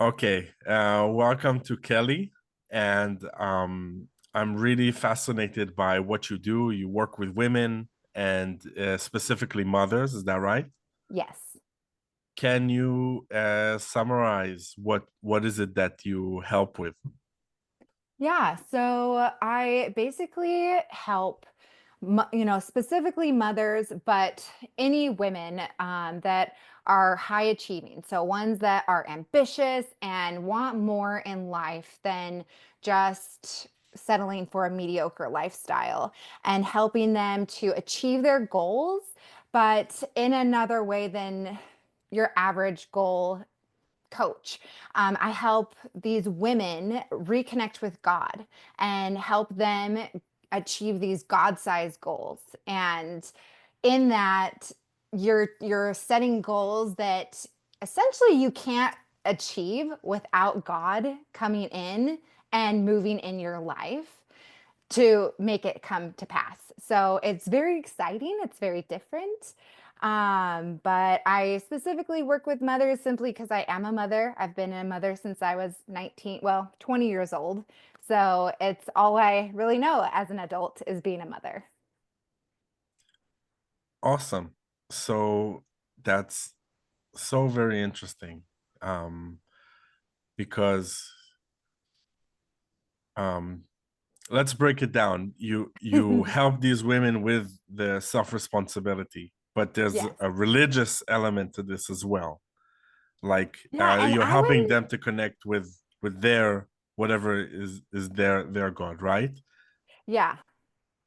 Okay, welcome to Kelly. And I'm really fascinated by what you do. You work with women and specifically mothers, is that right? Yes. Can you summarize what is it that you help with? Yeah. So I basically help, specifically mothers, but any women that are high achieving. So ones that are ambitious and want more in life than just settling for a mediocre lifestyle and helping them to achieve their goals, but in another way than your average goal coach. I help these women reconnect with God and help them achieve these God-sized goals. And in that, you're setting goals that essentially you can't achieve without God coming in and moving in your life to make it come to pass. So it's very exciting. It's very different. But I specifically work with mothers simply because I am a mother. I've been a mother since I was 19, well, 20 years old. So it's all I really know as an adult is being a mother. Awesome. So that's so very interesting. Um, because um let's break it down. You help these women with the self-responsibility, but there's Yes. a religious element to this as well. Like Yeah, and you're I helping wouldn't, them to connect with their whatever is their God, right? yeah,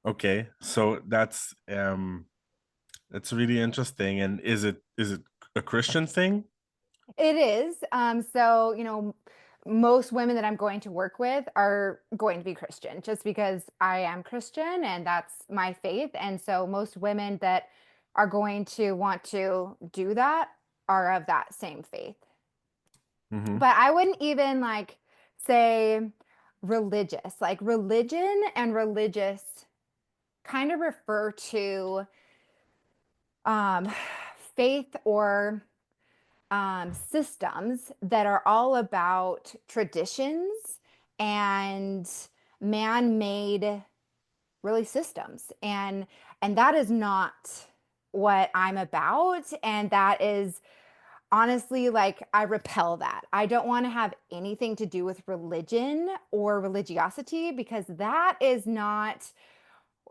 Okay, so that's really interesting. And is it a Christian thing? it is. Most women that I'm going to work with are going to be Christian just because I am Christian and that's my faith. And so most women that are going to want to do that are of that same faith. Mm-hmm. But I wouldn't even like say religious. Like religion and religious kind of refer to um, faith or systems that are all about traditions and man-made really systems and that is not what I'm about, and that is honestly like I repel that. I don't want to have anything to do with religion or religiosity because that is not,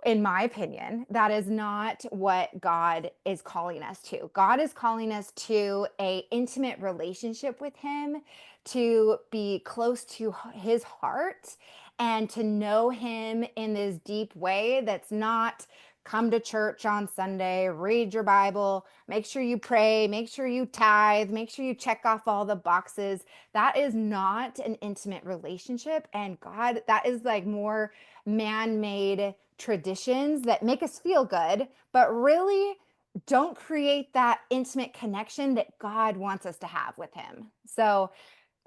in my opinion, that is not what God is calling us to. God is calling us to a intimate relationship with him, to be close to his heart and to know him in this deep way that's not come to church on Sunday, read your Bible, make sure you pray, make sure you tithe, make sure you check off all the boxes. That is not an intimate relationship. And God, that is like more man-made traditions that make us feel good, but really don't create that intimate connection that God wants us to have with him. So,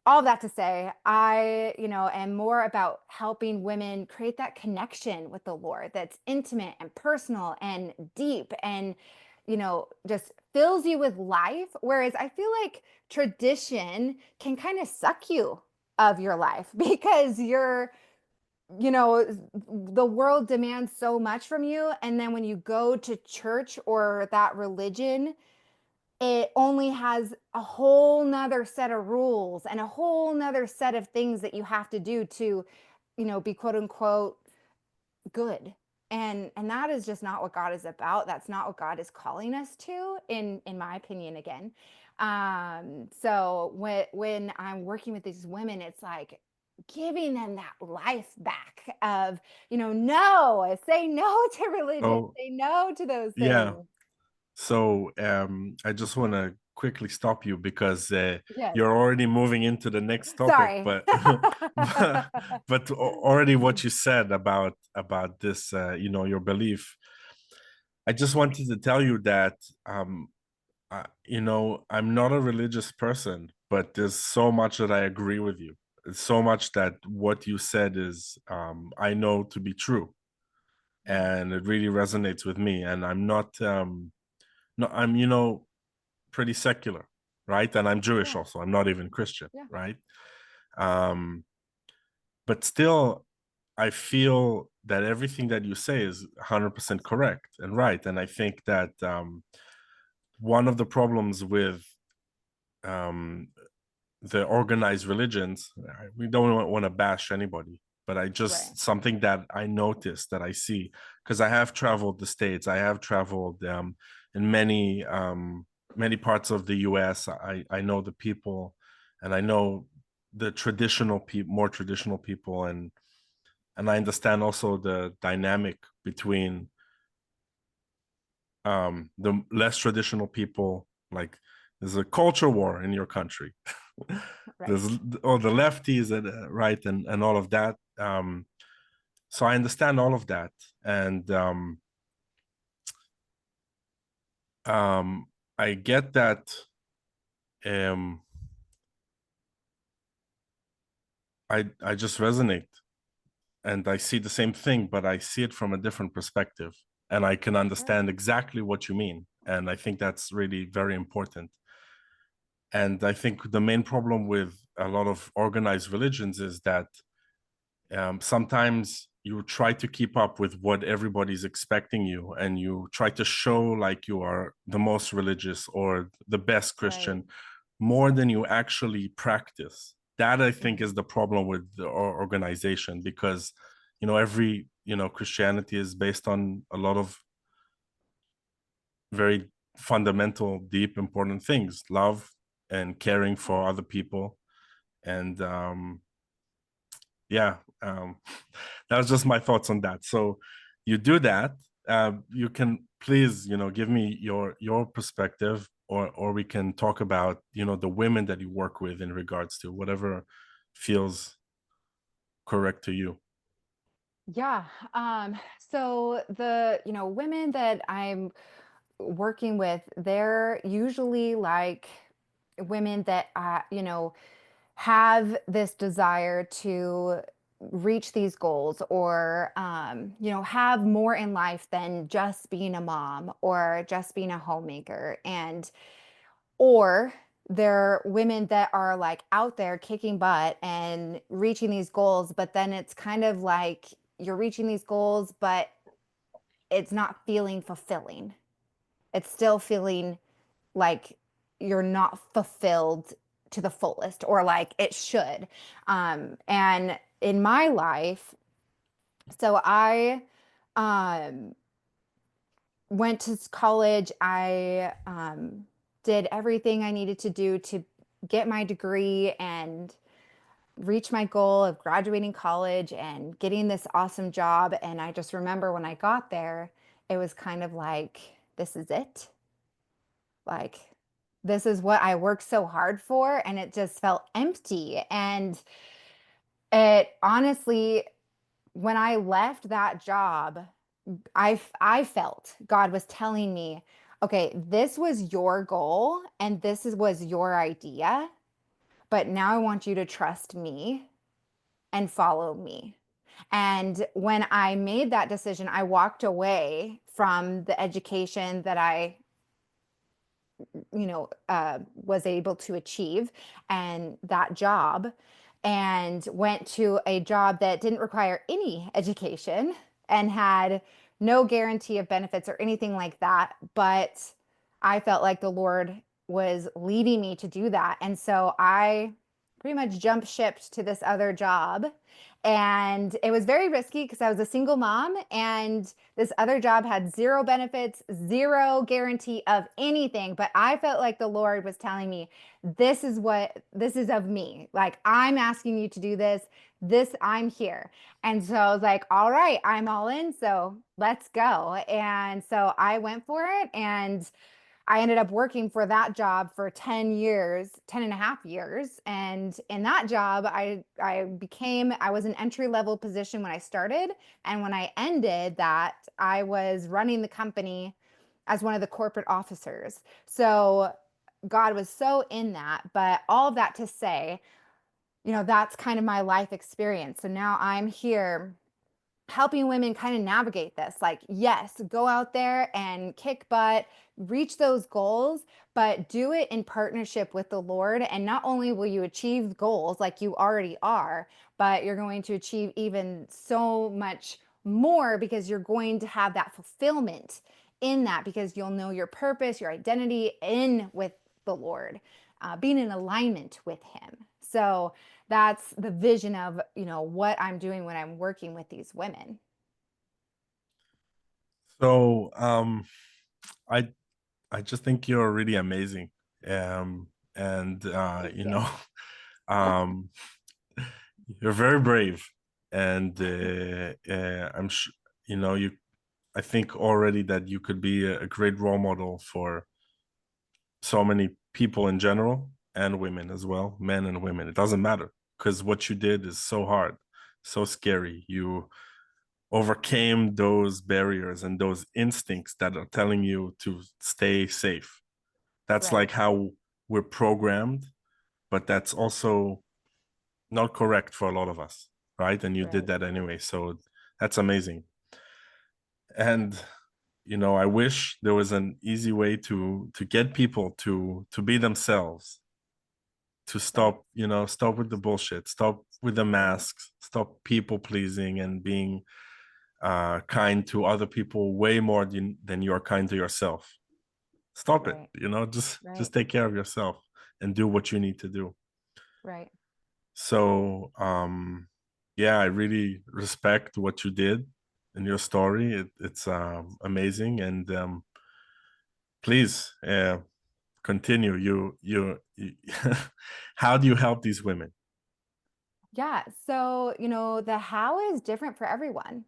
all of that to say, am more about helping women create that connection with the Lord that's intimate and personal and deep and, just fills you with life. Whereas I feel like tradition can kind of suck you of your life because the world demands so much from you. And then when you go to church or that religion, it only has a whole nother set of rules and a whole nother set of things that you have to do to, be quote unquote good. And that is just not what God is about. That's not what God is calling us to, in my opinion, again. So when I'm working with these women, it's like giving them that life back of, no, say no to religion, Oh, say no to those yeah. things. So I just want to quickly stop you because Yes. you're already moving into the next topic, Sorry. but but already what you said about this, your belief. I just wanted to tell you that I'm not a religious person, but there's so much that I agree with you. It's so much that what you said is I know to be true, and it really resonates with me. And I'm not no, I'm pretty secular. right? And I'm Jewish Yeah. also. I'm not even Christian, Yeah. right? Um, but still, I feel that everything that you say is 100% correct and right. And I think that one of the problems with um, the organized religions, we don't want to bash anybody, but I Right. just something that I noticed, that I see, because I have traveled the States, I have traveled in many parts of the US. I know the people, and I know the traditional people, more traditional people, and I understand also the dynamic between the less traditional people. Like, there's a culture war in your country. There's Right. all the lefties and right, and all of that. So I understand all of that, and I get that. um I just resonate, and I see the same thing, but I see it from a different perspective, and I can Right. understand exactly what you mean, and I think that's really very important. And I think the main problem with a lot of organized religions is that sometimes you try to keep up with what everybody's expecting you, and you try to show like you are the most religious or the best Right. Christian more than you actually practice. That, I think, Mhm. is the problem with the organization, because every Christianity is based on a lot of very fundamental, deep, important things: love and caring Yeah. for other people. And yeah, that was just my thoughts on that. So you do that. You can please, give me your perspective, or we can talk about the women that you work with in regards to whatever feels correct to you. Yeah. So the, women that I'm working with, they're usually like women that, have this desire to reach these goals, or, have more in life than just being a mom or just being a homemaker. Or they're women that are like out there kicking butt and reaching these goals, but then it's kind of like you're reaching these goals, but it's not feeling fulfilling. It's still feeling like you're not fulfilled to the fullest, or like it should. And in my life, so I um, went to college. I did everything I needed to do to get my degree and reach my goal of graduating college and getting this awesome job. And I just remember when I got there, it was kind of like, this is it. Like, this is what I worked so hard for. And it just felt empty. And it honestly, when I left that job, I felt God was telling me, okay, this was your goal and was your idea, but now I want you to trust me and follow me. And when I made that decision, I walked away from the education that I was able to achieve, and that job, and went to a job that didn't require any education and had no guarantee of benefits or anything like that. But I felt like the Lord was leading me to do that. And so I pretty much jump shipped to this other job. And it was very risky because I was a single mom, and this other job had zero benefits, zero guarantee of anything. But I felt like the Lord was telling me, this is of me. Like, I'm asking you to do this. I'm here. And so I was like, all right, I'm all in. So let's go. And so I went for it. And I ended up working for that job for 10 years, 10 and a half years. And in that job, I was an entry level position when I started. And when I ended that, I was running the company as one of the corporate officers. So God was so in that. But all of that to say, that's kind of my life experience. So now I'm here helping women kind of navigate this. Like, yes, go out there and kick butt, reach those goals, but do it in partnership with the Lord. And not only will you achieve goals like you already are, but you're going to achieve even so much more, because you're going to have that fulfillment in that, because you'll know your purpose, your identity in with the Lord, being in alignment with Him. So that's the vision of, what I'm doing when I'm working with these women. So I I just think you're really amazing. And Thank you. um you're very brave. And I'm sure, you I think already that you could be a great role model for so many people in general, and women as well, men and women. It doesn't matter, because what you did is so hard, so scary. You overcame those barriers and those instincts that are telling you to stay safe. That's Right, like how we're programmed, but that's also not correct for a lot of us, right? And you did right. that anyway. So that's amazing. And I wish there was an easy way to get people to be themselves, to Right, stop with the bullshit, stop with the right, masks, stop people pleasing and being kind to other people way more than you're kind to yourself. Stop it. right, Just right, take care of yourself and do what you need to do. right. So yeah, I really respect what you did in your story. It's amazing. And please continue. How do you help these women? Yeah. So, the how is different for everyone.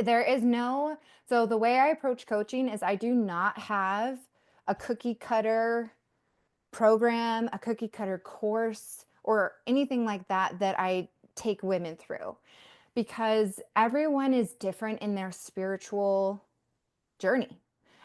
There is no, so the way I approach coaching is I do not have a cookie cutter program, a cookie cutter course, or anything like that that I take women through, because everyone is different in their spiritual journey.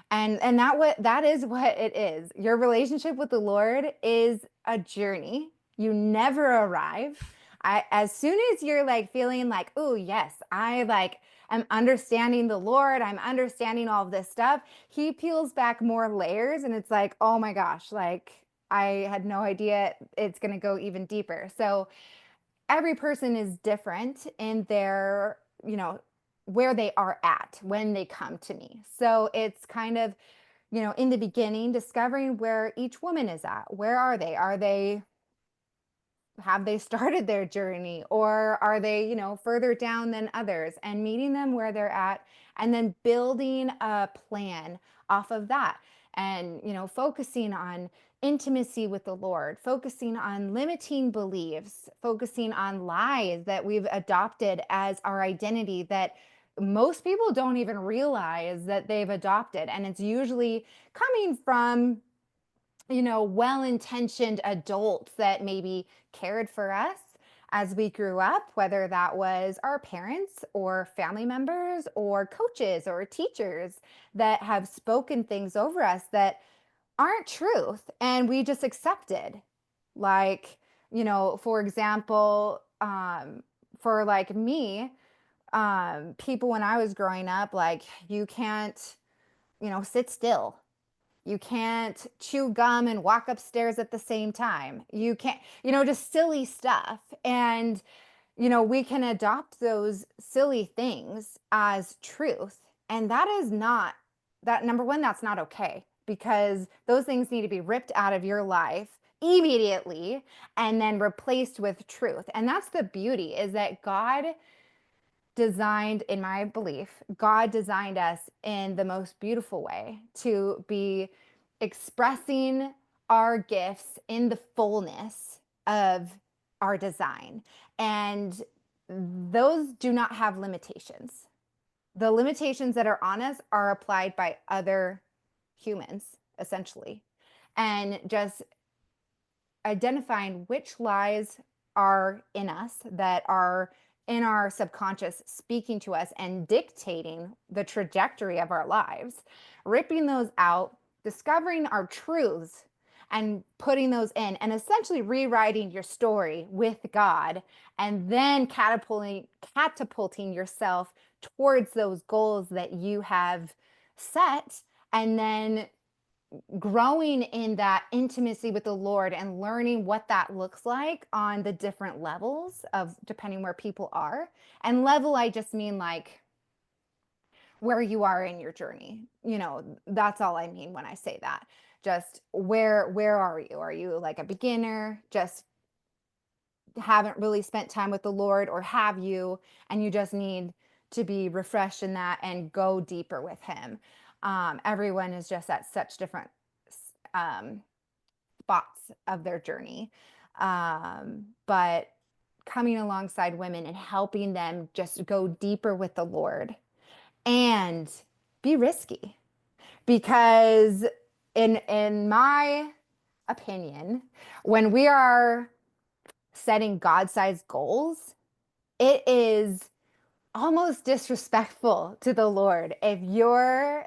And that is what it is. Your relationship with the Lord is a journey. You never arrive. As soon as you're like feeling like, oh yes, I like am understanding the Lord, I'm understanding all of this stuff, He peels back more layers, and it's like, oh my gosh, like I had no idea it's going to go even deeper. So every person is different in their, where they are at when they come to me. So it's kind of, in the beginning, discovering where each woman is at. Where are they? Have they started their journey, or are they, further down than others, and meeting them where they're at, and then building a plan off of that, and, focusing on intimacy with the Lord, focusing on limiting beliefs, focusing on lies that we've adopted as our identity, that most people don't even realize that they've adopted. And it's usually coming from, well-intentioned adults that maybe cared for us as we grew up, whether that was our parents or family members or coaches or teachers that have spoken things over us that aren't truth, and we just accepted. Like, for example, for like me, people when I was growing up, like, you can't, sit still, you can't chew gum and walk upstairs at the same time. You can't, just silly stuff. And, we can adopt those silly things as truth. And that is not, that number one, that's not okay, because those things need to be ripped out of your life immediately and then replaced with truth. And that's the beauty, is that in my belief, God designed us in the most beautiful way to be expressing our gifts in the fullness of our design. And those do not have limitations. The limitations that are on us are applied by other humans, essentially. And just identifying which lies are in us, that are in our subconscious, speaking to us and dictating the trajectory of our lives, ripping those out, discovering our truths, and putting those in and essentially rewriting your story with God, and then catapulting yourself towards those goals that you have set, and then growing in that intimacy with the Lord and learning what that looks like on the different levels of depending where people are. And level, I just mean like where you are in your journey. That's all I mean when I say that. Just where are you? Are you like a beginner, just haven't really spent time with the Lord, or have you and you just need to be refreshed in that and go deeper with him? Everyone is just at such different um, spots of their journey. But coming alongside women and helping them just go deeper with the Lord and be risky, because in my opinion, when we are setting God-sized goals, it is almost disrespectful to the Lord if you're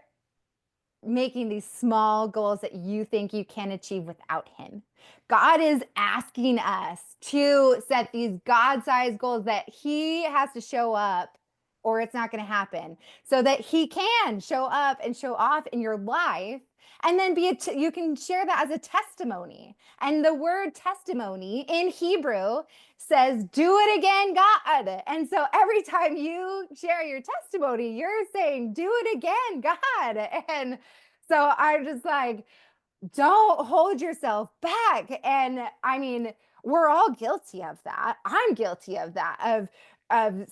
making these small goals that you think you can achieve without him. God is asking us to set these God-sized goals that he has to show up, or it's not going to happen, so that he can show up and show off in your life. And then you can share that as a testimony. And the word testimony in Hebrew says, do it again, God. And so every time you share your testimony, you're saying, do it again, God. And so I'm just like, don't hold yourself back. And I mean, we're all guilty of that. I'm guilty of that, of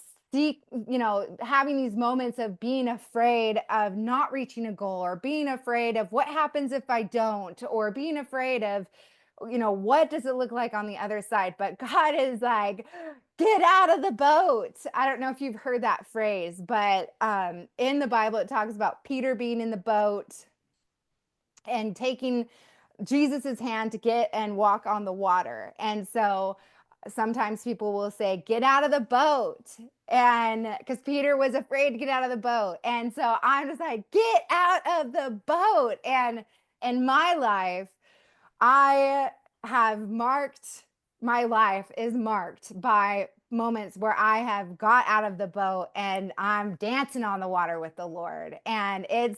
having these moments of being afraid of not reaching a goal, or being afraid of what happens if I don't, or being afraid of, what does it look like on the other side? But God is like, get out of the boat. I don't know if you've heard that phrase, but in the Bible, it talks about Peter being in the boat and taking Jesus's hand to get and walk on the water. And so sometimes people will say, get out of the boat. And because Peter was afraid to get out of the boat. And so I'm just like, get out of the boat. And in my life, I have my life is marked by moments where I have got out of the boat and I'm dancing on the water with the Lord. And it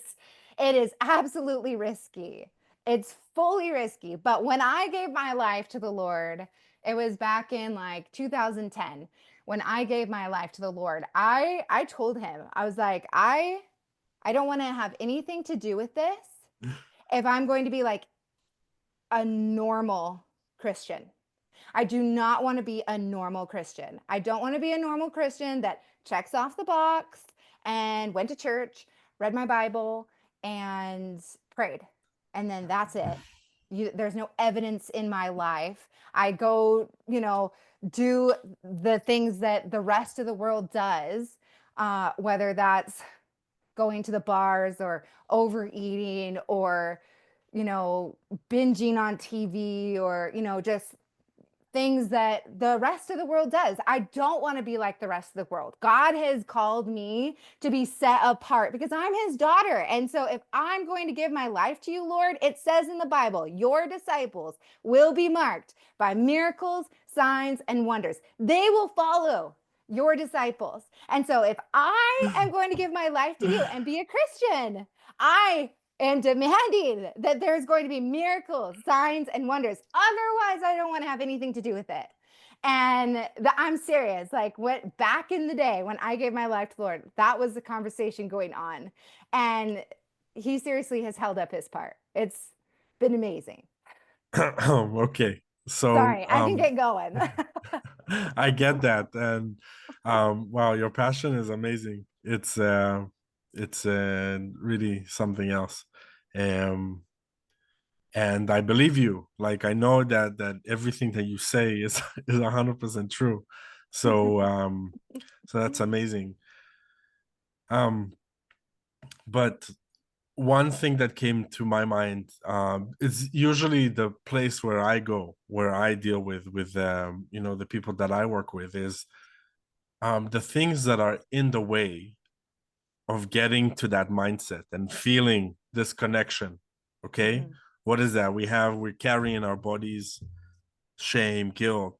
is absolutely risky. It's fully risky. But when I gave my life to the Lord, it was back in like 2010. When I gave my life to the Lord, I told him, I was like, I don't want to have anything to do with this if I'm going to be like a normal Christian. I do not want to be a normal Christian. I don't want to be a normal Christian that checks off the box and went to church, read my Bible, and prayed. And then that's it. There's no evidence in my life. I go, do the things that the rest of the world does, whether that's going to the bars or overeating or, binging on TV or, just things that the rest of the world does. I don't want to be like the rest of the world. God has called me to be set apart because I'm his daughter. And so if I'm going to give my life to you, Lord, it says in the Bible, your disciples will be marked by miracles, signs, and wonders. They will follow your disciples. And so if I am going to give my life to you and be a Christian, I and demanding that there's going to be miracles, signs, and wonders. Otherwise, I don't want to have anything to do with it. And I'm serious. Like back in the day when I gave my life to the Lord, that was the conversation going on. And he seriously has held up his part. It's been amazing. Okay. So Sorry, I can get going. I get that. And wow, your passion is amazing. It's really something else. Um and I believe you. Like I know that everything that you say is 100% true. So so that's amazing. Um but one thing that came to my mind is usually the place where I go, where I deal with the people that I work with, is the things that are in the way of getting to that mindset and feeling this connection. Okay, Mhm. what is that? We're carrying our bodies shame, guilt,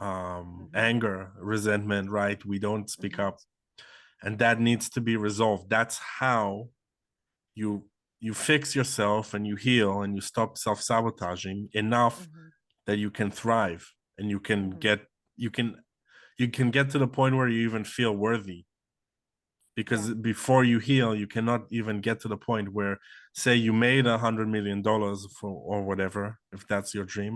Mhm. anger, resentment, right? We don't speak Mhm. up. And that needs to be resolved. That's how you you fix yourself and you heal and you stop self-sabotaging enough Mhm. that you can thrive and Mhm. you can you can get to the point where you even feel worthy, Yeah. because before you heal you cannot even get to the point where, say you made $100 million for or whatever, if that's your dream.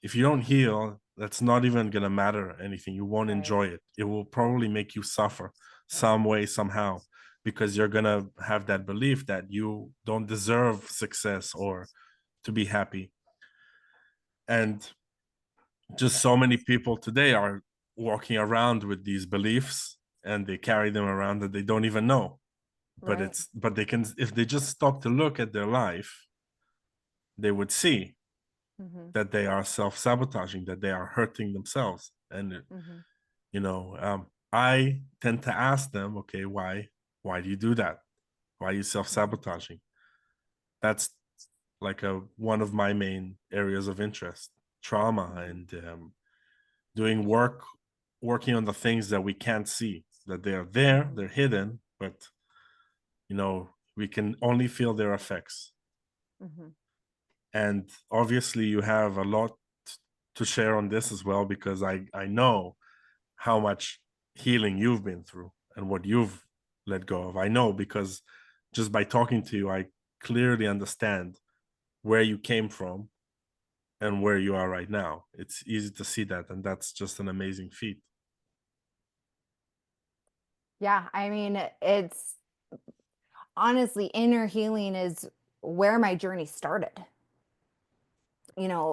If you don't heal, that's not even gonna matter anything. You won't Right. enjoy it. It will probably make you suffer some way somehow, because you're gonna have that belief that you don't deserve success or to be happy. And just so many people today are walking around with these beliefs, and they carry them around that they don't even know. But Right. they can, if they just stop to look at their life, they would see Mhm. that they are self-sabotaging, that they are hurting themselves. And Mhm. I tend to ask them, okay, why do you do that? Why are you Mhm. self-sabotaging? That's like a one of my main areas of interest: trauma, Mhm. and doing work, working on the things that we can't see, that they are there, Mhm. they're hidden, but we can only feel their effects. Mhm. And obviously you have a lot to share on this as well, because I know how much healing you've been through and what you've let go of. I know because just by talking to you, I clearly understand where you came from and where you are right now. It's easy to see that, and that's just an amazing feat. Yeah, I mean, it's honestly, inner healing is where my journey started.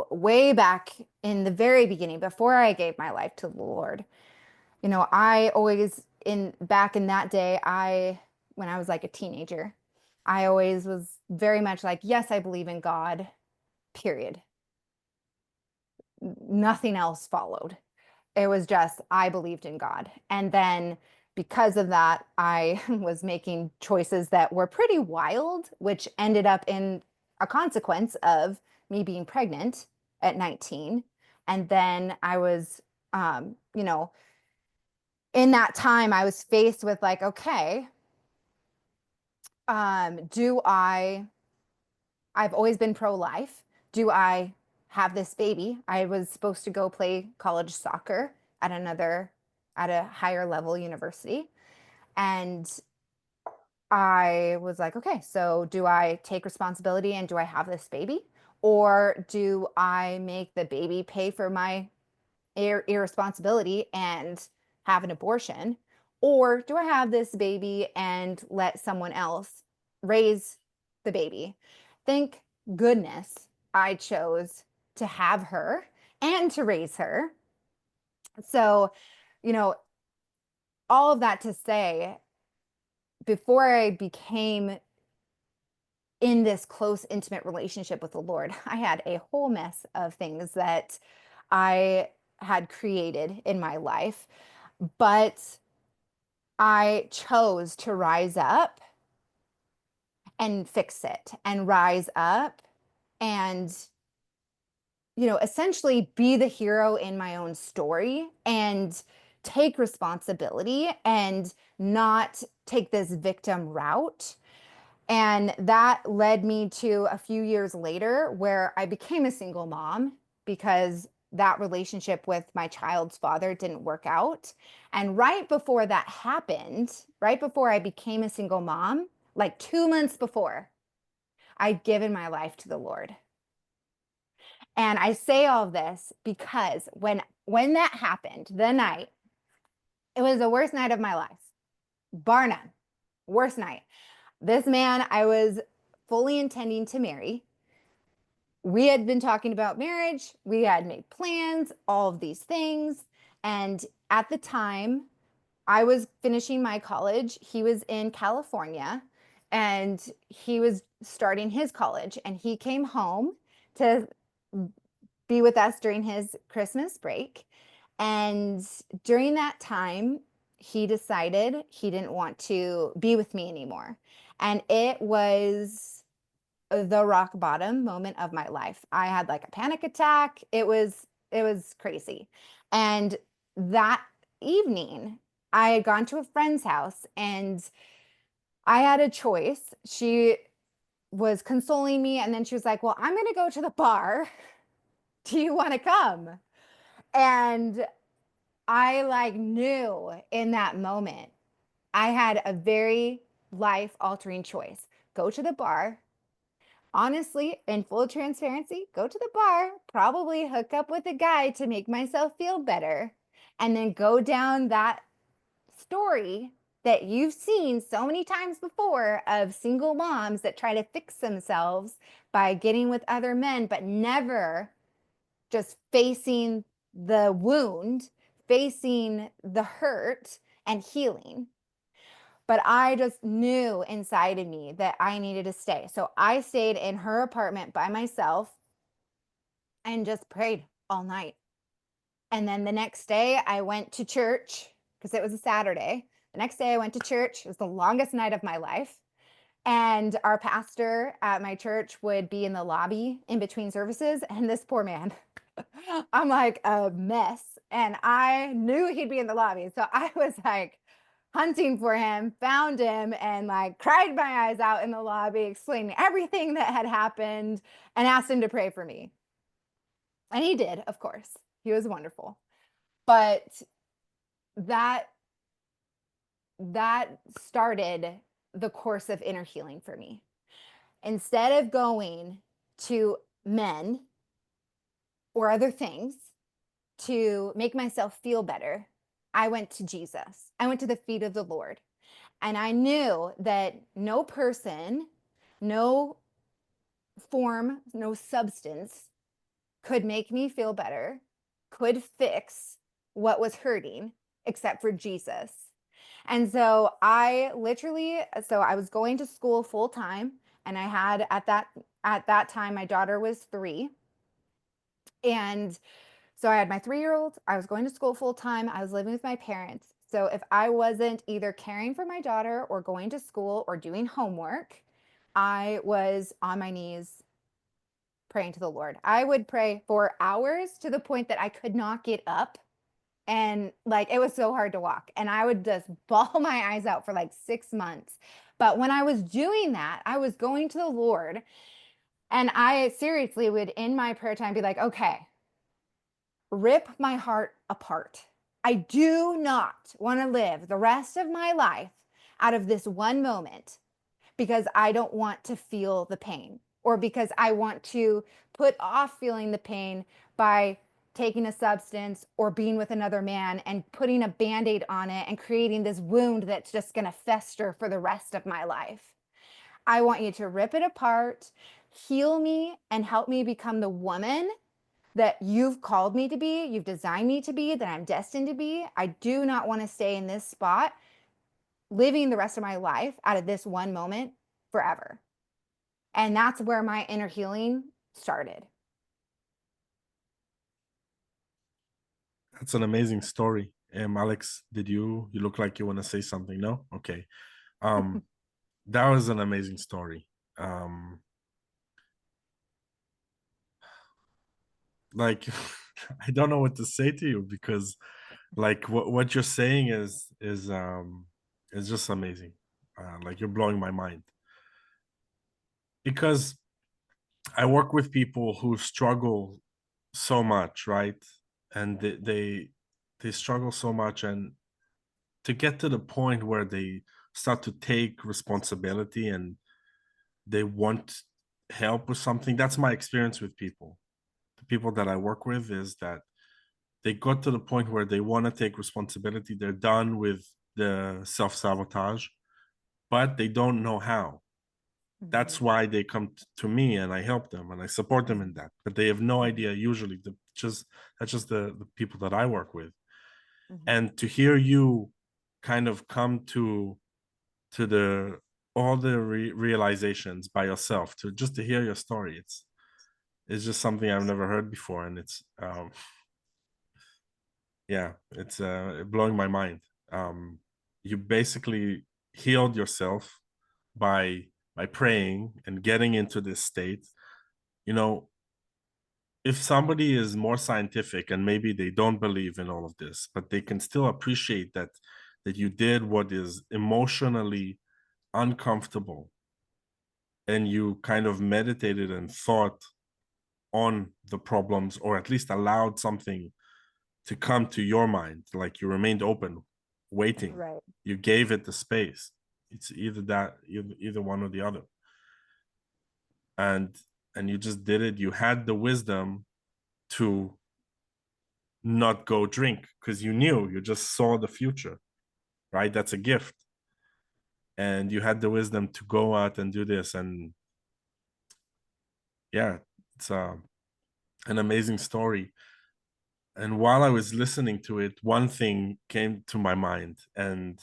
Way back in the very beginning, before I gave my life to the Lord. I always in back in that day, when I was like a teenager, I always was very much like, yes, I believe in God, period. Nothing else followed. It was just, I believed in God. And then because of that, I was making choices that were pretty wild, which ended up in a consequence of me being pregnant at 19. And then I was, in that time, I was faced with like, okay, do I've always been pro-life. Do I have this baby? I was supposed to go play college soccer at a higher level university. And I was like, okay, so do I take responsibility and do I have this baby? Or do I make the baby pay for my irresponsibility and have an abortion? Or do I have this baby and let someone else raise the baby? Thank goodness I chose to have her and to raise her. So, you know, all of that to say, before I became in this close, intimate relationship with the Lord, I had a whole mess of things that I had created in my life. But I chose to rise up and fix it and rise up and, essentially be the hero in my own story and take responsibility and not take this victim route. And that led me to a few years later where I became a single mom because that relationship with my child's father didn't work out. And right before that happened, right before I became a single mom, like 2 months before, I'd given my life to the Lord. And I say all of this because when that happened, the night, it was the worst night of my life, bar none. Worst night. This man I was fully intending to marry. We had been talking about marriage. We had made plans, all of these things. And at the time, I was finishing my college. He was in California and he was starting his college. And he came home to be with us during his Christmas break. And during that time, he decided he didn't want to be with me anymore. And it was the rock bottom moment of my life. I had like a panic attack. It was crazy. And that evening, I had gone to a friend's house and I had a choice. She was consoling me and then she was like, "Well, I'm going to go to the bar. Do you want to come?" And I like knew in that moment I had a very life altering choice. Go to the bar. Honestly, in full transparency, go to the bar, probably hook up with a guy to make myself feel better, and then go down that story that you've seen so many times before of single moms that try to fix themselves by getting with other men, but never just facing the wound, facing the hurt, and healing. But I just knew inside of me that I needed to stay. So I stayed in her apartment by myself and just prayed all night. And then the next day I went to church because it was a Saturday. The next day I went to church. It was the longest night of my life. And our pastor at my church would be in the lobby in between services. And this poor man, I'm like a mess. And I knew he'd be in the lobby. So I was like hunting for him, found him, and like cried my eyes out in the lobby, explaining everything that had happened and asked him to pray for me. And he did, of course. He was wonderful. But that that started the course of inner healing for me. Instead of going to men or other things to make myself feel better, I went to Jesus. I went to the feet of the Lord. And I knew that no person, no form, no substance could make me feel better, could fix what was hurting except for Jesus. And so I was going to school full time and I had at that time my daughter was 3 and so I had my 3-year-old, I was going to school full time, I was living with my parents. So if I wasn't either caring for my daughter or going to school or doing homework, I was on my knees praying to the Lord. I would pray for hours to the point that I could not get up and like it was so hard to walk and I would just bawl my eyes out for like 6 months. But when I was doing that, I was going to the Lord and I seriously would in my prayer time be like, "Okay, rip my heart apart. I do not want to live the rest of my life out of this one moment because I don't want to feel the pain or because I want to put off feeling the pain by taking a substance or being with another man and putting a band-aid on it and creating this wound that's just going to fester for the rest of my life. I want you to rip it apart, heal me, and help me become the woman that you've called me to be, you've designed me to be, that I'm destined to be. I do not want to stay in this spot, living the rest of my life out of this one moment forever." And that's where my inner healing started. That's an amazing story. Alex, did you look like you want to say something? No? Okay. Um, that was an amazing story. Um, like I don't know what to say to you because like what you're saying is just amazing. Like you're blowing my mind because I work with people who struggle so much, right? And they struggle so much, and to get to the point where they start to take responsibility and they want help with something. That's my experience with people. The people that I work with is that they got to the point where they want to take responsibility. They're done with the self-sabotage, but they don't know how. That's Mhm, why they come to me and I help them and I support them in mhm, that. But they have no mhm, idea usually. That's just the people that I work with. mhm. And to hear you kind of come to the all the realizations by yourself, to just to hear your story, it's just something I've never heard before, and it's yeah, it's blowing my mind. You basically healed yourself by by praying and getting into this state, you know, if somebody is more scientific and maybe they don't believe in all of this, but they can still appreciate that you did what is emotionally uncomfortable, and you kind of meditated and thought on the problems, or at least allowed something to come to your mind, like you remained open, waiting, Right. you gave it the space. It's either that, either one or the other. and and you just did it. You had the wisdom to not go drink because you knew, you just saw the future, right? That's a gift. And you had the wisdom to go out and do this. And yeah, it's an amazing story. And while I was listening to it, one thing came to my mind. And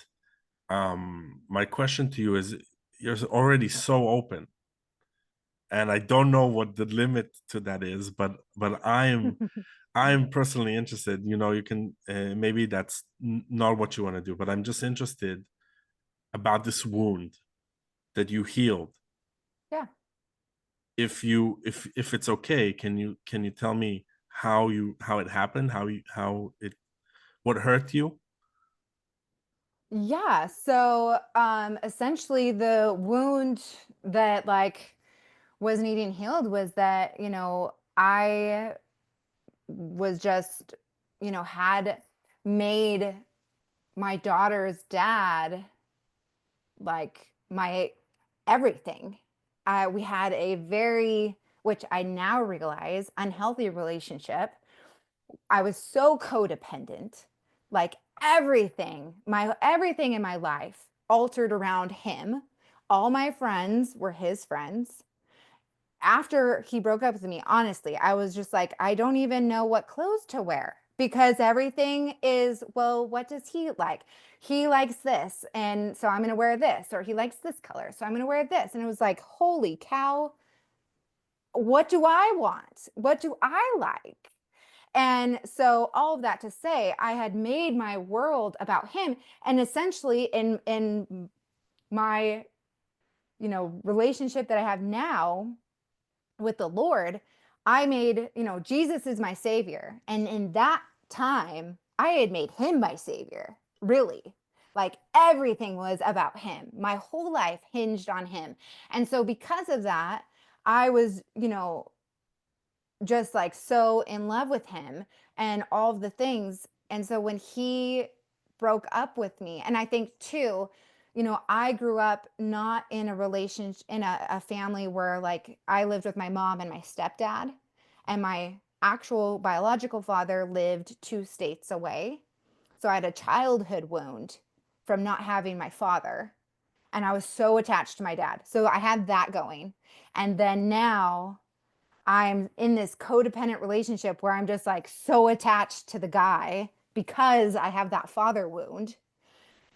my question to you is, you're already so open, and I don't know what the limit to that is, but I'm personally interested. You know, you can maybe that's not what you want to do, but I'm just interested about this wound that you healed. Yeah. If it's okay, can you tell me how it happened, how it what hurt you? Yeah. So essentially the wound that like was needing healed was that, I was just, had made my daughter's dad like my everything. We had a very, which I now realize, unhealthy relationship. I was so codependent, like everything in my life altered around him. All my friends were his friends. After he broke up with me, honestly, I was just like, I don't even know what clothes to wear because everything is, well, what does he like? He likes this. And so I'm going to wear this, or he likes this color. So I'm going to wear this. And it was like, holy cow, what do I want? What do I like? And so all of that to say, I had made my world about him. And essentially in my, relationship that I have now with the Lord, I made, Jesus is my savior. And in that time, I had made him my savior, really. Like everything was about him. My whole life hinged on him. And so because of that, I was, just like so in love with him and all of the things. And so when he broke up with me, and I think too, I grew up not in a relationship, in a family where like I lived with my mom and my stepdad, and my actual biological father lived 2 states away. So I had a childhood wound from not having my father. And I was so attached to my dad. So I had that going. And then now I'm in this codependent relationship where I'm just like so attached to the guy because I have that father wound.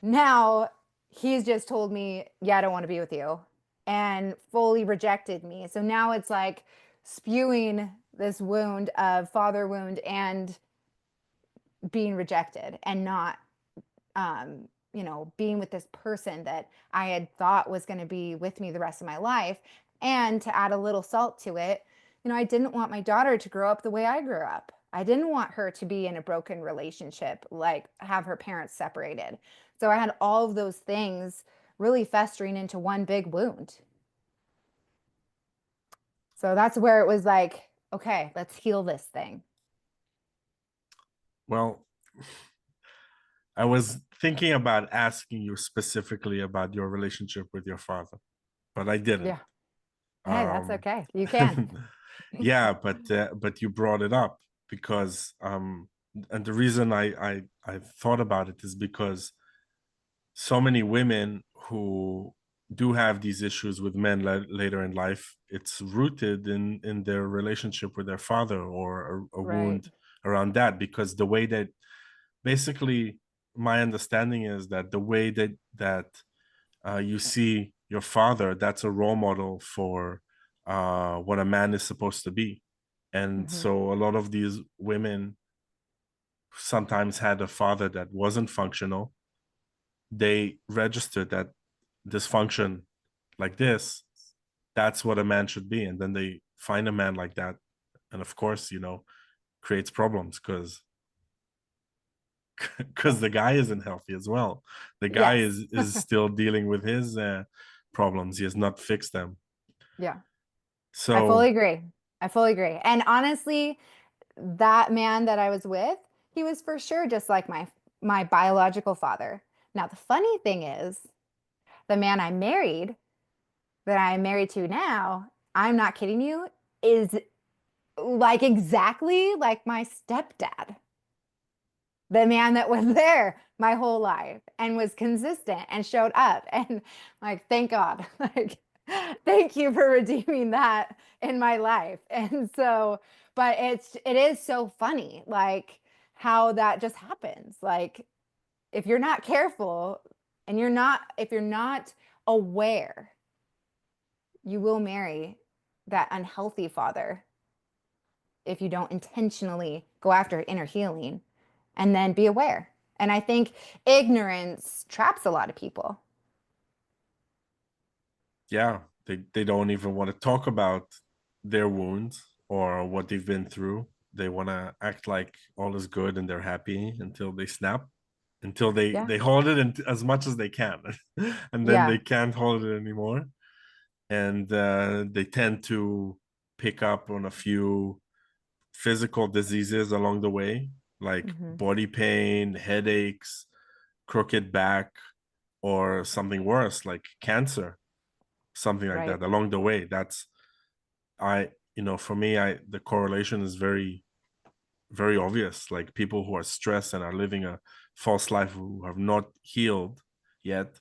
Now he's just told me, yeah, I don't want to be with you, and fully rejected me. So now it's like spewing this wound of father wound and being rejected and not being with this person that I had thought was going to be with me the rest of my life. And to add a little salt to it, I didn't want my daughter to grow up the way I grew up. I didn't want her to be in a broken relationship, like have her parents separated. So I had all of those things really festering into one big wound. So that's where it was like, okay, let's heal this thing. Well, I was thinking about asking you specifically about your relationship with your father, but I didn't. Yeah. Hey, that's um okay. You can. yeah, but you brought it up because and the reason I thought about it is because so many women who do have these issues with men later in life, it's rooted in their relationship with their father, or a Right. wound around that. Because the way that, basically, my understanding is that the way that you see your father, that's a role model for what a man is supposed to be. And Hmm. so a lot of these women sometimes had a father that wasn't functional. They registered that dysfunction like this, that's what a man should be. And then they find a man like that, and of course, creates problems because Yeah. the guy isn't healthy as well. The guy Yes. is still dealing with his problems. He has not fixed them. Yeah. I fully So agree. I fully agree. And honestly, that man that I was with, he was for sure just like my biological father. Now, the funny thing is, the man I married, that I'm married to now, I'm not kidding you, is like exactly like my stepdad. The man that was there my whole life and was consistent and showed up. And like, thank God. Like, thank you for redeeming that in my life. And so, but it is so funny, like how that just happens. Like, if you're not careful and if you're not aware, you will marry that unhealthy father if you don't intentionally go after inner healing and then be aware. And I think ignorance traps a lot of people. yeah, they don't even want to talk about their wounds or what they've been through. They want to act like all is good and they're happy until they snap, until they Yeah. they hold it as much as they can, and then they Yeah. can't hold it anymore. And they tend to pick up on a few physical diseases along the way, like Hmm. body pain, headaches, crooked back, or something worse like cancer, something like Right. that along the way. That's I for me, I the correlation is very, very obvious. Like people who are stressed and are living a false life, who have not healed yet,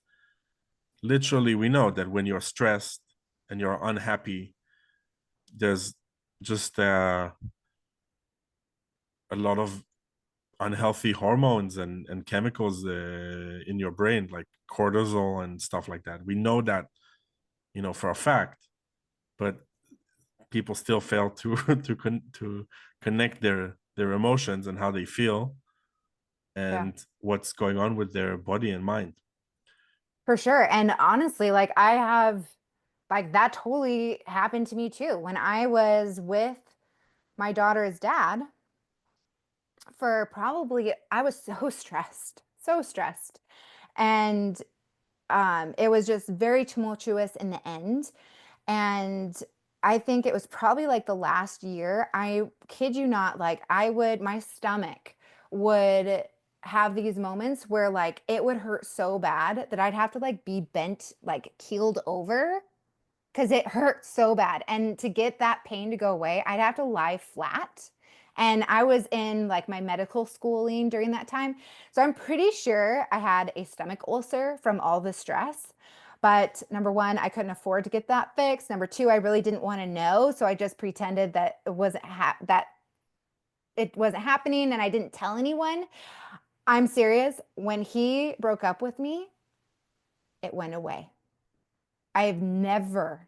literally we know that when you're stressed and you're unhappy, there's just a lot of unhealthy hormones and chemicals in your brain, like cortisol and stuff like that. We know that, for a fact, but people still fail to to connect their emotions and how they feel Yeah. and what's going on with their body and mind. For sure. And honestly, like I have, like that totally happened to me too. When I was with my daughter's dad for probably, I was so stressed, so stressed. And it was just very tumultuous in the end. And I think it was probably like the last year, I kid you not, like my stomach would have these moments where like it would hurt so bad that I'd have to like be bent, like keeled over because it hurt so bad. And to get that pain to go away, I'd have to lie flat. And I was in like my medical schooling during that time. So I'm pretty sure I had a stomach ulcer from all the stress. But number one, I couldn't afford to get that fixed. Number two, I really didn't want to know. So I just pretended that it wasn't happening and I didn't tell anyone. I'm serious. When he broke up with me, it went away. I've never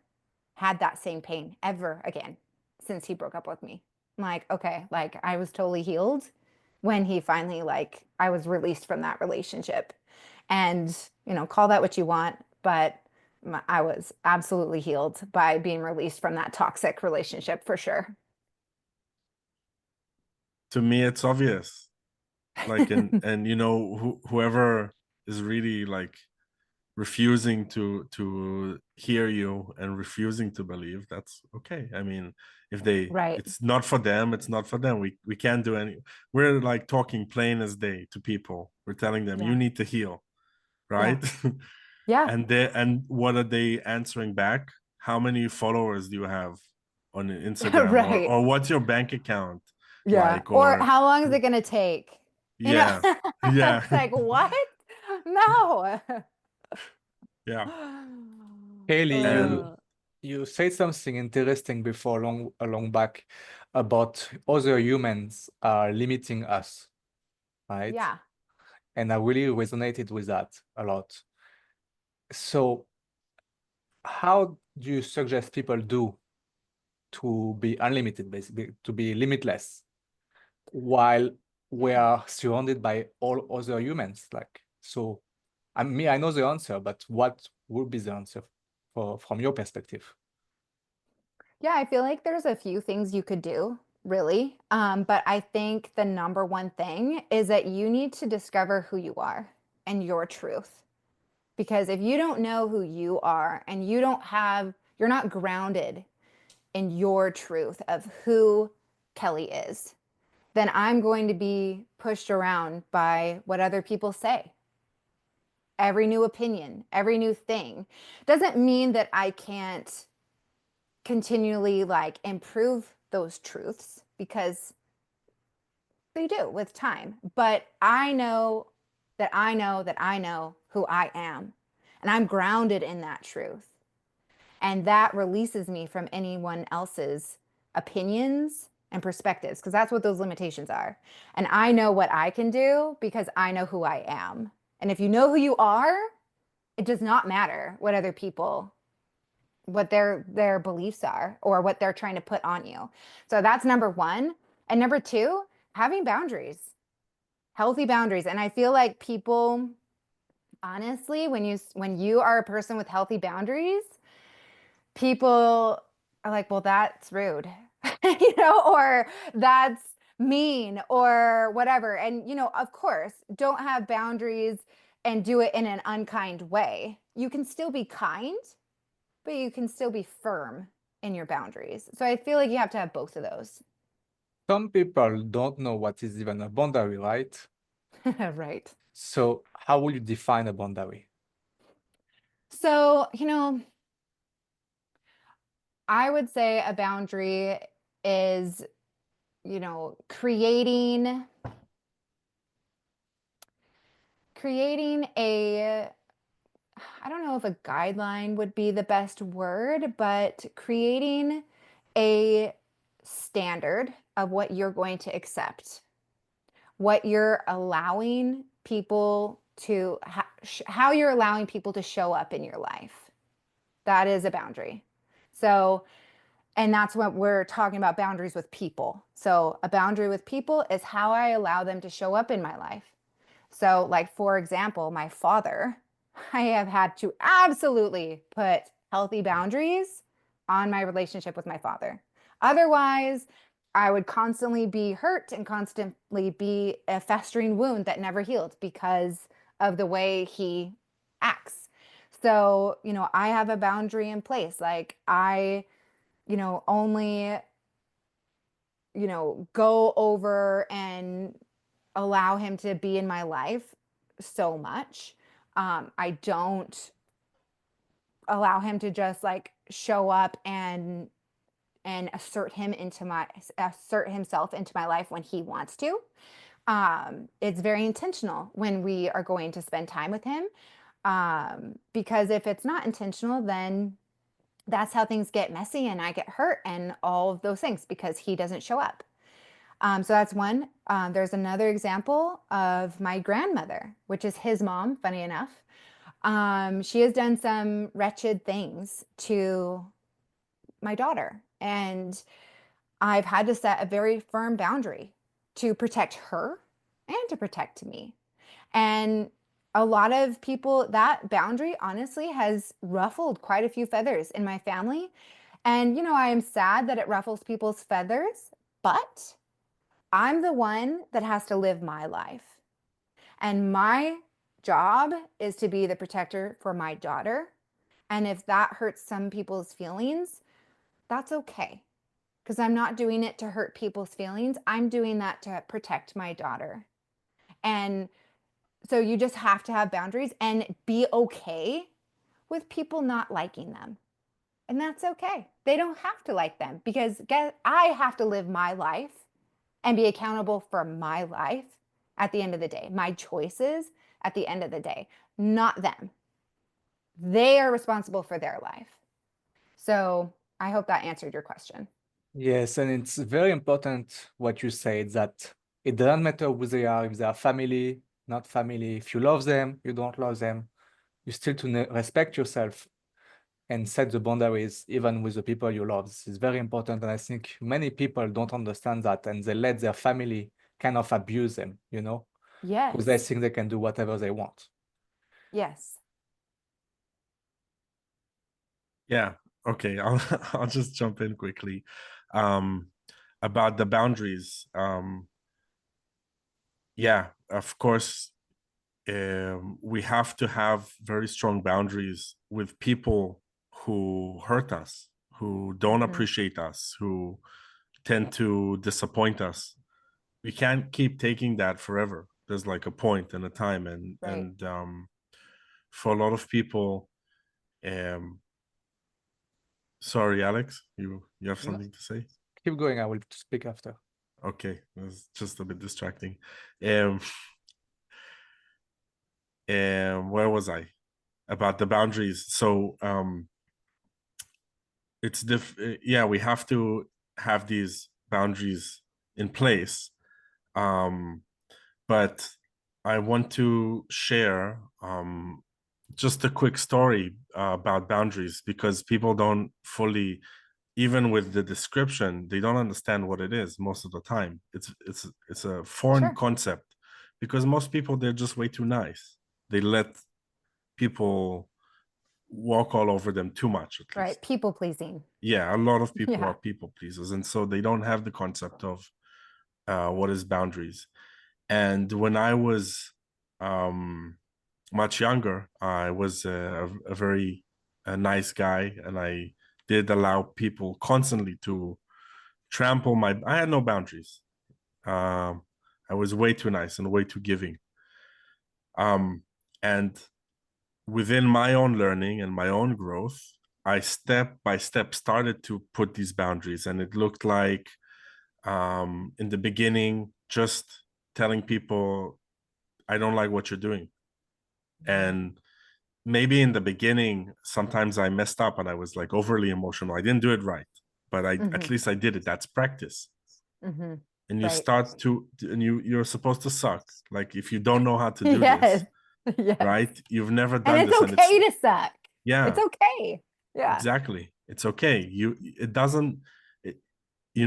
had that same pain ever again since he broke up with me. I'm like, okay, like I was totally healed when he finally, like, I was released from that relationship. And, call that what you want, but I was absolutely healed by being released from that toxic relationship for sure. To me, it's obvious. Like, and whoever is really like refusing to hear you and refusing to believe, that's okay. I mean, if Right. it's not for them, it's not for them. We can't do any. We're like talking plain as day to people. We're telling them you Yeah. need to heal, Yeah. right? Yeah. And what are they answering back? How many followers do you have on Instagram, Right. or what's your bank account Yeah. like, Or or how long is it going to take? yeah, yeah. It's like, what? No. Yeah. Haley, And you Uh, you said something interesting before a long back about other humans are limiting us, right? yeah. And I really resonated with that a lot. So how do you suggest people do to be unlimited, basically, to be limitless, while we Yeah. are surrounded by all other humans? Like, so I know the answer, but what would be the answer from your perspective? Yeah, I feel like there's a few things you could do, really. But I think the number one thing is that you need to discover who you are and your truth. Because if you don't know who you are and you're not grounded in your truth of who Kelly is, then I'm going to be pushed around by what other people say. Every new opinion, every new thing doesn't mean that I can't continually like improve those truths, because they do with time. But I know that I know that I know who I am, and I'm grounded in that truth. And that releases me from anyone else's opinions and perspectives, because that's what those limitations are. And I know what I can do because I know who I am. And if you know who you are, it does not matter what other people, what their beliefs are or what they're trying to put on you. So that's number one. And number two, having boundaries, healthy boundaries. And I feel like people, honestly, when you are a person with healthy boundaries, people are like, well, that's rude, or that's mean or whatever. And, of course, don't have boundaries and do it in an unkind way. You can still be kind, but you can still be firm in your boundaries. So I feel like you have to have both of those. Some people don't know what is even a boundary, right? Right. So how will you define a boundary? So, I would say a boundary is, creating a, I don't know if a guideline would be the best word, but creating a standard of what you're going to accept, what you're allowing people to, how you're allowing people to show up in your life. That is a boundary. So, and that's what we're talking about, boundaries with people. So, a boundary with people is how I allow them to show up in my life. So, like, for example, my father, I have had to absolutely put healthy boundaries on my relationship with my father. Otherwise, I would constantly be hurt and constantly be a festering wound that never healed because of the way he acts. So, I have a boundary in place. Like, I, only, go over and allow him to be in my life so much. I don't allow him to just like show up and assert himself into my life when he wants to. It's very intentional when we are going to spend time with him. Because if it's not intentional, then that's how things get messy and I get hurt and all of those things because he doesn't show up. So that's one. There's another example of my grandmother, which is his mom, funny enough. She has done some wretched things to my daughter, and I've had to set a very firm boundary to protect her and to protect me. And a lot of people, that boundary honestly has ruffled quite a few feathers in my family. And, I am sad that it ruffles people's feathers, but I'm the one that has to live my life. And my job is to be the protector for my daughter. And if that hurts some people's feelings, that's okay. Because I'm not doing it to hurt people's feelings. I'm doing that to protect my daughter. And so you just have to have boundaries and be okay with people not liking them. And that's okay. They don't have to like them because I have to live my life and be accountable for my life at the end of the day, my choices at the end of the day, not them. They are responsible for their life. So I hope that answered your question. Yes, and it's very important what you said, that it doesn't matter who they are, if they are family, not family. If you love them, you don't love them, you still to respect yourself and set the boundaries even with the people you love. This is very important, and I think many people don't understand that, and they let their family kind of abuse them, because they Yes. think they can do whatever they want. Yes. Yeah. Okay, I'll just jump in quickly. About the boundaries. Yeah, of course, we have to have very strong boundaries with people who hurt us, who don't appreciate us, who tend to disappoint us. We can't keep taking that forever. There's like a point and a time, Right. and for a lot of people, um, sorry, Alex, you have No, something to say? keep going. I will speak after. Okay, it's just a bit distracting. Um, where was I? About the boundaries. So it's yeah, we have to have these boundaries in place. But I want to share just a quick story about boundaries, because people don't fully, even with the description, they don't understand what it is most of the time. It's a foreign Sure. concept, because most people, they're just way too nice. They let people walk all over them too much, at Right. least. People pleasing. Yeah, a lot of people Yeah. are people pleasers, and so they don't have the concept of what is boundaries. And when I was much younger, I was a very nice guy, and I did allow people constantly to trample my. I had no boundaries. Um, I was way too nice and way too giving. And within my own learning and my own growth, I step by step started to put these boundaries, and it looked like in the beginning just telling people, I don't like what you're doing. And maybe in the beginning, sometimes I messed up and I was like overly emotional. I didn't do it right, but at least I did it. That's practice. And you Right. start to, and you're supposed to suck. Like, if you don't know how to do Yes. this, Yes. right? You've never And done it's this, and it's, okay to suck. It's yeah, okay. Yeah. exactly. It's okay. It doesn't, it,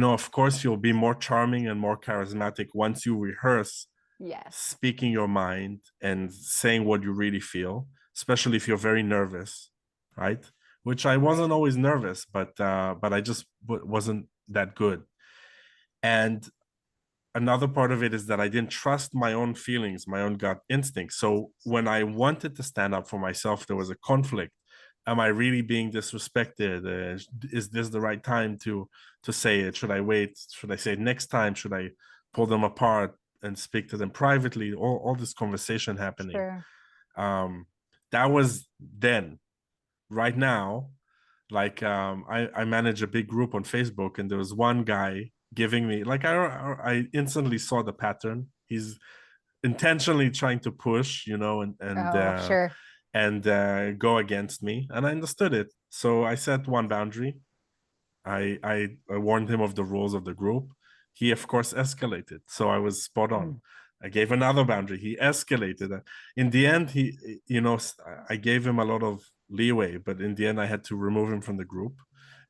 of course, you'll be more charming and more charismatic once you rehearse Yes. speaking your mind and saying what you really feel, especially if you're very nervous, right? Which I wasn't always nervous, but I just wasn't that good. And another part of it is that I didn't trust my own feelings, my own gut instincts. So when I wanted to stand up for myself, there was a conflict. Am I really being disrespected? Is this the right time to say it? Should I wait? Should I say it next time? Should I pull them apart and speak to them privately? All this conversation happening. Sure. That was then. Right now, like I manage a big group on Facebook, and there was one guy giving me, like, I instantly saw the pattern. He's intentionally trying to push, Oh, sure. and go against me, and I understood it. So I set one boundary. I warned him of the rules of the group. He, of course, escalated. So I was spot on. I gave another boundary. He escalated. In the end, I gave him a lot of leeway, but in the end, I had to remove him from the group.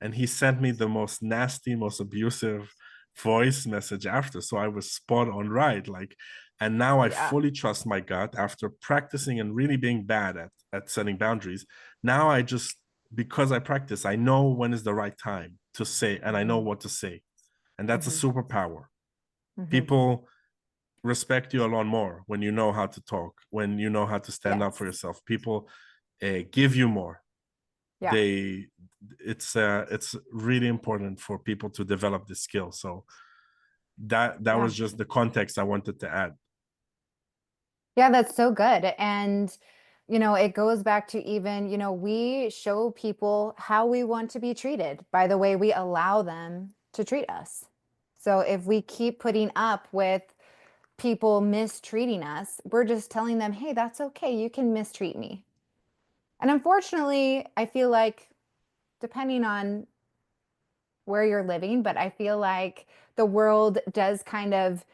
And he sent me the most nasty, most abusive voice message after. So I was spot on right. Like, and now I Yeah. fully trust my gut after practicing and really being bad at setting boundaries. Now I just, because I practice, I know when is the right time to say, and I know what to say. And that's a superpower. People respect you a lot more when you know how to talk, when you know how to stand up for Yes. yourself. People give you more. Yeah. It's really important for people to develop this skill. So that Yeah. was just the context I wanted to add. Yeah, that's so good. And, it goes back to even, we show people how we want to be treated by the way we allow them to treat us. So if we keep putting up with people mistreating us, we're just telling them, hey, that's okay. You can mistreat me. And unfortunately, I feel like, depending on where you're living, but I feel like the world does kind of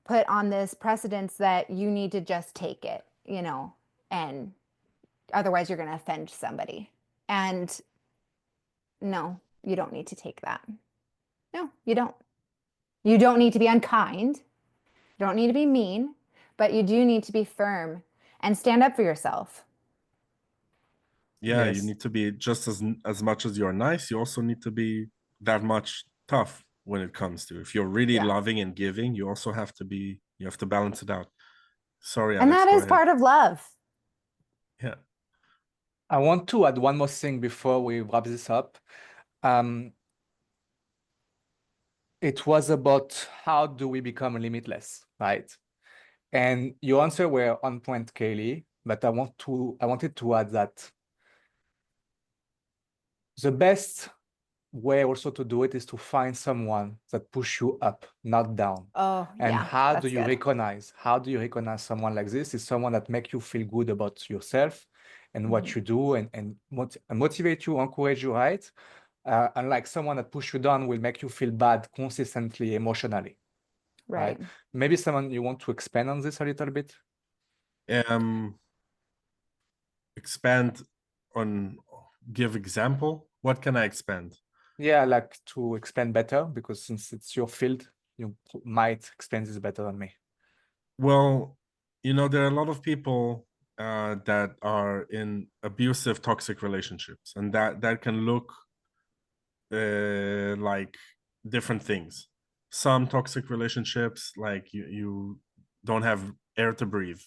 put on this precedence that you need to just take it, and otherwise you're going to offend somebody. And no, you don't need to take that. No, you don't. You don't need to be unkind. You don't need to be mean, but you do need to be firm and stand up for yourself. Yeah, you Yes. need to be just as much as you're nice, you also need to be that much tough when it comes to. If you're really Yeah. loving and giving, you also have to be, you have to balance it out. Sorry, And Alex, that go is ahead. part of love. Yeah. I want to add one more thing before we wrap this up. It was about how do we become limitless, right? And your answer were on point, Kaylee, but I wanted to add that the best way also to do it is to find someone that push you up, not down. Oh, And yeah, how do that's you good. recognize? How do you recognize someone like this? Is someone that make you feel good about yourself and what you do and motivate you, encourage you, right? Unlike someone that push you down will make you feel bad consistently emotionally, right? Right. Maybe someone you want to expand on this a little bit? Expand on, give example. What can I expand? Yeah, like to expand better, because since it's your field, you might explain this better than me. Well, you know, there are a lot of people that are in abusive, toxic relationships, and that can look like different things. Some toxic relationships, like you don't have air to breathe.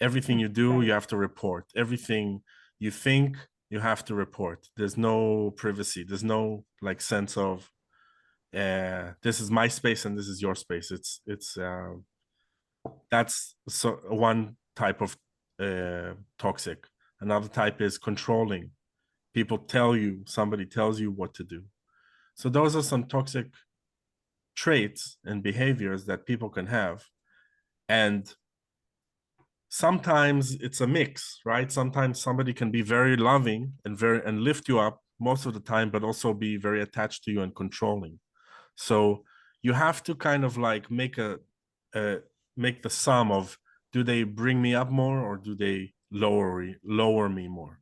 Everything you do, Right. you have to report. Everything you think, you have to report. There's no privacy. There's no like sense of this is my space and this is your space. It's that's so one type of toxic. Another type is controlling. People tell you, somebody tells you what to do. So those are some toxic traits and behaviors that people can have. And sometimes it's a mix, right? Sometimes somebody can be very loving and lift you up most of the time, but also be very attached to you and controlling. So you have to kind of like make make the sum of, do they bring me up more or do they lower me more?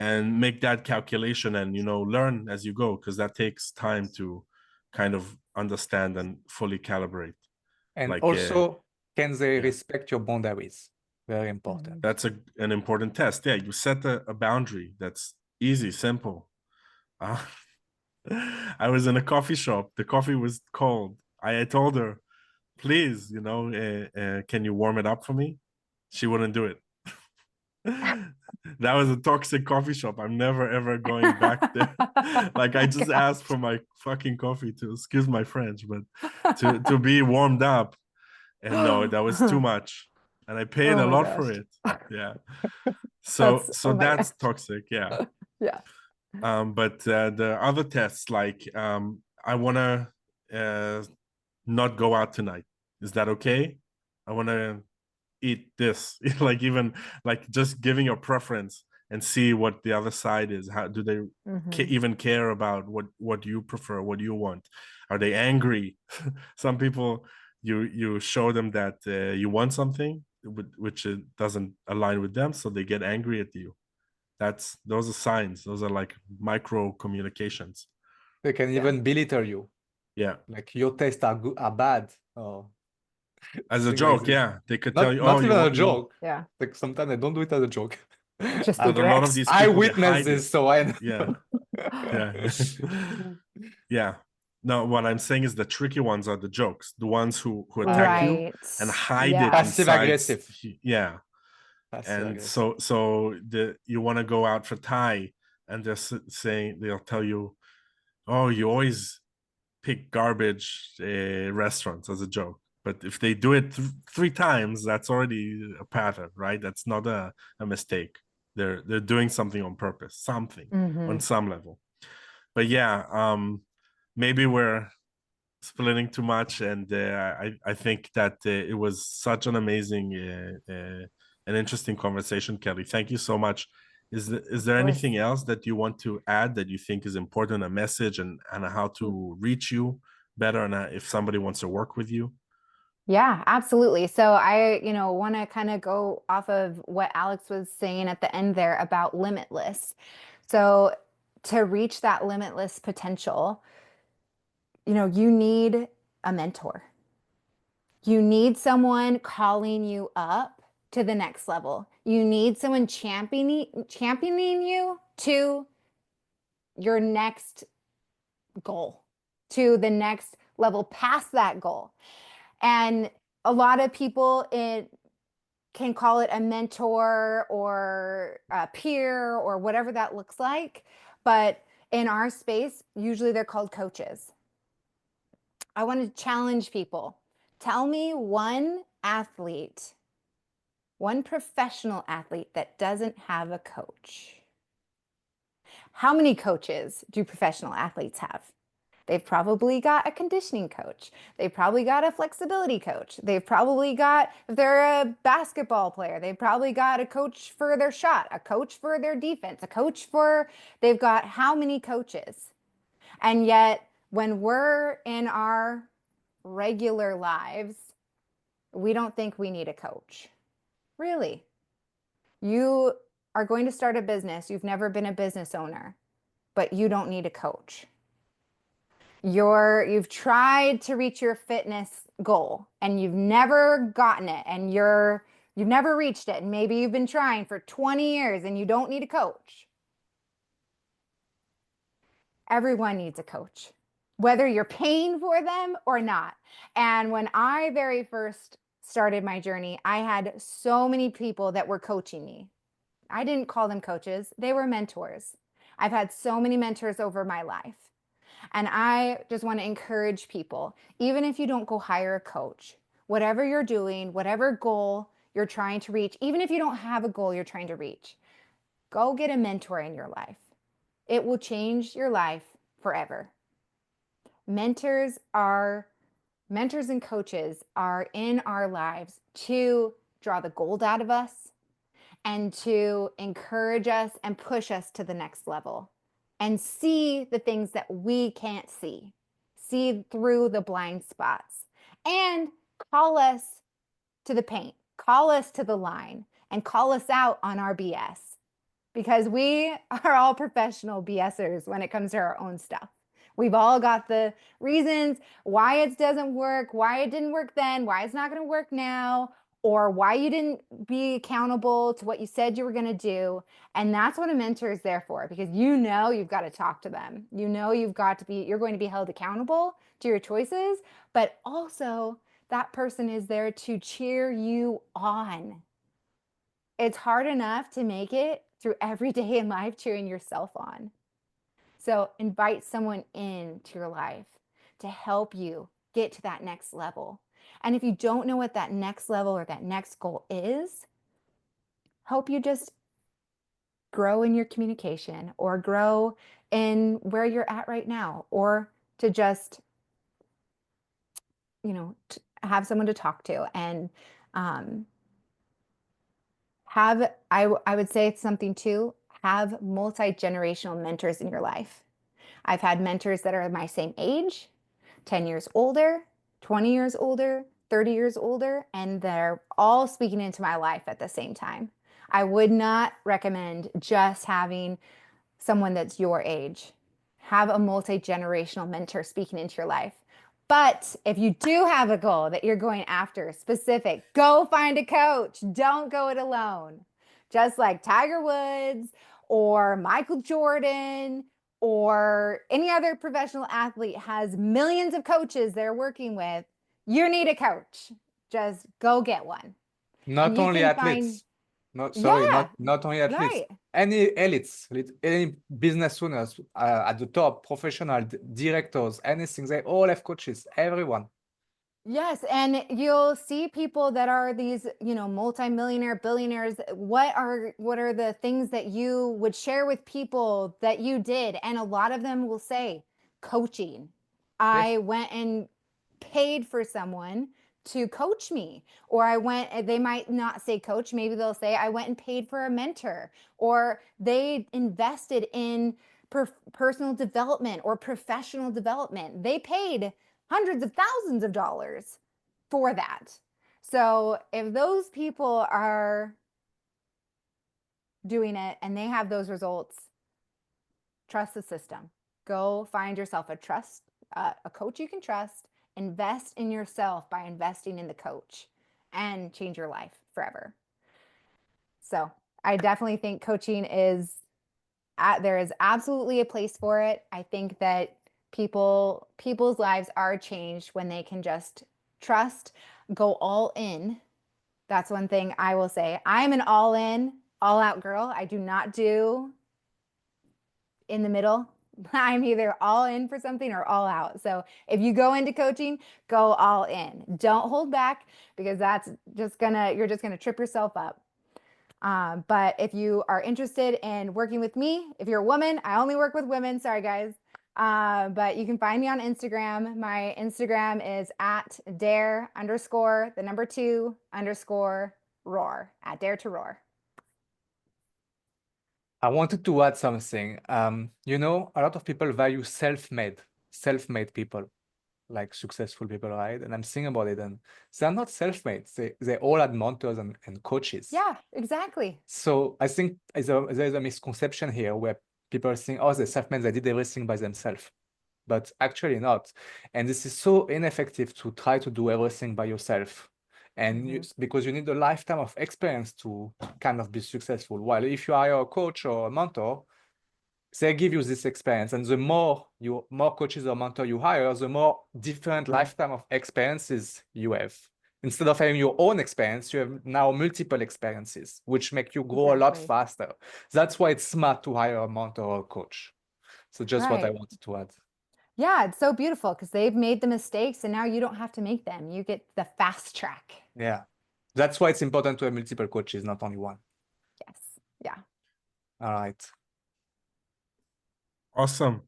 And make that calculation and, you know, learn as you go, because that takes time to kind of understand and fully calibrate. And Like also, can they yeah, respect your boundaries? Very important. that's an important test. Yeah, you set a boundary that's easy, simple. I was in a coffee shop, the coffee was cold. I told her, please, you know, can you warm it up for me? She wouldn't do it. That was a toxic coffee shop. I'm never ever going back there. Like I just asked for my fucking coffee, to excuse my French, but to be warmed up, and no, that was too much, and I paid Oh a my lot for gosh. it. Yeah. So Oh my that's gosh. toxic. Yeah. Yeah. But the other tests, like I want to not go out tonight. Is that okay? I want to eat this. Like even like just giving your preference and see what the other side is. How do they even care about what you prefer, what you want? Are they angry? Some people, you show them that you want something which doesn't align with them, so they get angry at you. Those are signs. Those are like micro communications. They can Yeah. even belittle you. Yeah. Like your tastes are good, are bad. Oh, As a thing like joke, this. yeah. They could tell you, oh, Not you even a want you. joke. Yeah. Like sometimes I don't do it as a joke. Just But a lot of these I people, they witnessed hide it. this, so I Yeah. Yeah. Yeah. No, what I'm saying is the tricky ones are the jokes, the ones who attack you Right. and hide it Yeah. Passive inside. aggressive. Yeah. Passive And aggressive. so you want to go out for Thai, and they'll tell you, oh, you always pick garbage restaurants, as a joke. But if they do it three times, that's already a pattern, right? That's not a mistake. They're doing something on purpose, something on some level. But yeah, maybe we're splitting too much, and I think that it was such an amazing and interesting conversation, Kelly. Thank you so much. Is there course. anything else that you want to add that you think is important, a message, and how to reach you better, and if somebody wants to work with you? Yeah, absolutely. So I, want to kind of go off of what Alex was saying at the end there about limitless. So to reach that limitless potential, you need a mentor. You need someone calling you up to the next level. You need someone championing you to your next goal, to the next level past that goal. And a lot of people can call it a mentor or a peer or whatever that looks like. But in our space, usually they're called coaches. I want to challenge people. Tell me one athlete, one professional athlete that doesn't have a coach. How many coaches do professional athletes have? They've probably got a conditioning coach. They've probably got a flexibility coach. They've probably got, if they're a basketball player, they've probably got a coach for their shot, a coach for their defense, a coach for, they've got how many coaches? And yet, when we're in our regular lives, we don't think we need a coach. Really? You are going to start a business. You've never been a business owner, but you don't need a coach. You've tried to reach your fitness goal and you've never gotten it, and you've never reached it, and maybe you've been trying for 20 years and you don't need a coach. Everyone needs a coach, whether you're paying for them or not. And when I very first started my journey, I had so many people that were coaching me. I didn't call them coaches, they were mentors. I've had so many mentors over my life. And I just want to encourage people, even if you don't go hire a coach, whatever you're doing, whatever goal you're trying to reach, even if you don't have a goal you're trying to reach, go get a mentor in your life. It will change your life forever. Mentors and coaches are in our lives to draw the gold out of us and to encourage us and push us to the next level and see the things that we can't see through the blind spots, and call us to the paint, call us to the line, and call us out on our BS, because we are all professional BSers when it comes to our own stuff. We've all got the reasons why it doesn't work, why it didn't work then, why it's not going to work now, or why you didn't be accountable to what you said you were going to do. And that's what a mentor is there for, because you've got to talk to them. You're going to be held accountable to your choices, but also that person is there to cheer you on. It's hard enough to make it through every day in life cheering yourself on. So invite someone into your life to help you get to that next level. And if you don't know what that next level or that next goal is, hope you just grow in your communication or grow in where you're at right now, or to just, have someone to talk to and I would say it's something too, have multi-generational mentors in your life. I've had mentors that are my same age, 10 years older, 20 years older, 30 years older, and they're all speaking into my life at the same time. I would not recommend just having someone that's your age. Have a multi-generational mentor speaking into your life. But if you do have a goal that you're going after, specific, go find a coach. Don't go it alone. Just like Tiger Woods or Michael Jordan or any other professional athlete has millions of coaches they're working with, you need a coach. Just go get one. Not only athletes. Not only athletes. Right. Any elites, any business owners at the top, professional directors, anything, they all have coaches, everyone. Yes, and you'll see people that are these, multimillionaire, billionaires. What are the things that you would share with people that you did? And a lot of them will say coaching. I went and paid for someone to coach me, or they might not say coach, maybe they'll say I went and paid for a mentor, or they invested in personal development or professional development. They paid hundreds of thousands of dollars for that. So if those people are doing it and they have those results, trust the system. Go find yourself a coach you can trust. Invest in yourself by investing in the coach, and change your life forever. So I definitely think coaching is there is absolutely a place for it. I think that people's lives are changed when they can just trust, go all in. That's one thing I will say. I'm an all in, all out girl. I do not do in the middle. I'm either all in for something or all out. So if you go into coaching, go all in. Don't hold back, because you're just gonna trip yourself up. But if you are interested in working with me, if you're a woman, I only work with women. Sorry, guys. But you can find me on Instagram. My Instagram is at dare_2_roar, at dare to roar. I wanted to add something. You know, a lot of people value self-made people, like successful people, right? And I'm thinking about it, and they're not self-made. They all had mentors and coaches. Yeah, exactly. So I think there's a misconception here where people think, oh, they're self-made, they did everything by themselves. But actually not. And this is so ineffective to try to do everything by yourself. And because you need a lifetime of experience to kind of be successful. While if you hire a coach or a mentor, they give you this experience. And the more coaches or mentor you hire, the more different lifetime of experiences you have. Instead of having your own experience, you have now multiple experiences, which make you grow a lot faster. That's why it's smart to hire a mentor or a coach. So just what I wanted to add. Yeah, it's so beautiful because they've made the mistakes and now you don't have to make them. You get the fast track. Yeah. That's why it's important to have multiple coaches, not only one. Yes. Yeah. All right. Awesome.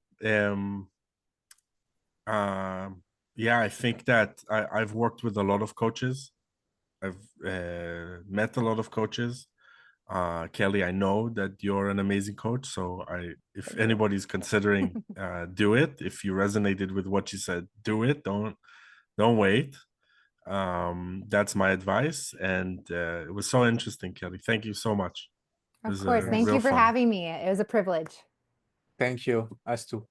Yeah, I think that I've worked with a lot of coaches. I've met a lot of coaches. Kelly, I know that you're an amazing coach. So if anybody's considering, do it. If you resonated with what you said, do it. Don't wait. That's my advice. And it was so interesting, Kelly. Thank you so much. Of course. Thank you for having me. It was a privilege. Thank you. Us too.